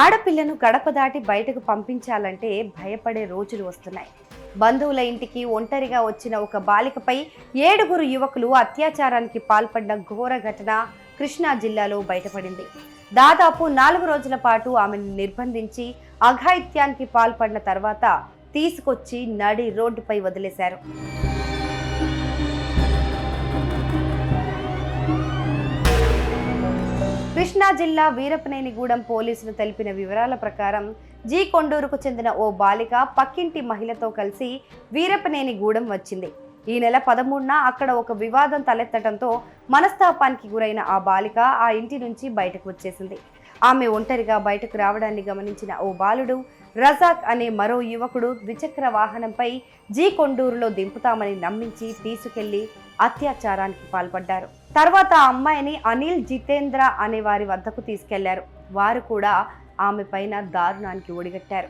ఆడపిల్లను గడప దాటి బయటకు పంపించాలంటే భయపడే రోజులు వస్తున్నాయి. బంధువుల ఇంటికి ఒంటరిగా వచ్చిన ఒక బాలికపై 7 యువకులు అత్యాచారానికి పాల్పడిన ఘోర ఘటన కృష్ణా జిల్లాలో బయటపడింది. దాదాపు 4 రోజుల పాటు ఆమెను నిర్బంధించి అఘాయిత్యానికి పాల్పడిన తర్వాత తీసుకొచ్చి నడి రోడ్డుపై వదిలేశారు. కృష్ణా జిల్లా వీరపనేనిగూడెం పోలీసులు తెలిపిన వివరాల ప్రకారం జీ కొండూరుకు చెందిన ఓ బాలిక పక్కింటి మహిళతో కలిసి వీరపనేనిగూడెం వచ్చింది. ఈ నెల 13న అక్కడ ఒక వివాదం తలెత్తడంతో మనస్తాపానికి గురైన ఆ బాలిక ఆ ఇంటి నుంచి బయటకు వచ్చేసింది. ఆమె ఒంటరిగా బయటకు రావడాన్ని గమనించిన ఓ బాలుడు రజాక్ అనే మరో యువకుడు ద్విచక్ర వాహనంపై జీ కొండూరులో దింపుతామని నమ్మించి తీసుకెళ్లి అత్యాచారానికి పాల్పడ్డారు. తర్వాత ఆ అమ్మాయిని అనిల్, జితేంద్ర అనే వారి వద్దకు తీసుకెళ్లారు. వారు కూడా ఆమె పైన దారుణానికి ఒడిగట్టారు.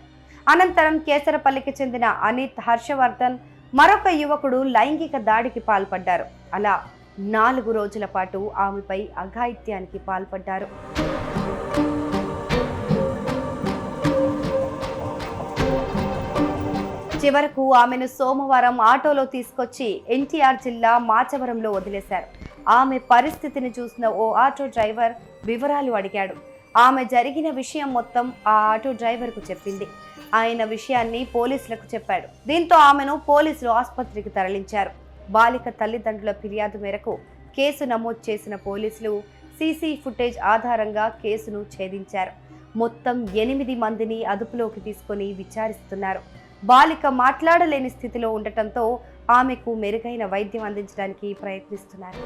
అనంతరం కేసరపల్లికి చెందిన అనిత్, హర్షవర్ధన్ మరొక యువకుడు లైంగిక దాడికి పాల్పడ్డారు. అలా 4 రోజుల పాటు ఆమెపై అఘాయిత్యానికి పాల్పడ్డారు. చివరకు ఆమెను సోమవారం ఆటోలో తీసుకొచ్చి ఎన్టీఆర్ జిల్లా మాచవరంలో వదిలేశారు. ఆమె పరిస్థితిని చూసిన ఓ ఆటో డ్రైవర్ వివరాలు అడిగాడు. ఆమె జరిగిన విషయం మొత్తం ఆ ఆటో డ్రైవర్కు చెప్పింది. ఆయన విషయాన్ని పోలీసులకు చెప్పాడు. దీంతో ఆమెను పోలీసులు ఆసుపత్రికి తరలించారు. బాలిక తల్లిదండ్రుల ఫిర్యాదు మేరకు కేసు నమోదు చేసిన పోలీసులు సీసీ ఫుటేజ్ ఆధారంగా కేసును ఛేదించారు. మొత్తం 8 మందిని అదుపులోకి తీసుకొని విచారిస్తున్నారు. బాలిక మాట్లాడలేని స్థితిలో ఉండటంతో ఆమెకు మెరుగైన వైద్యం అందించడానికి ప్రయత్నిస్తున్నారు.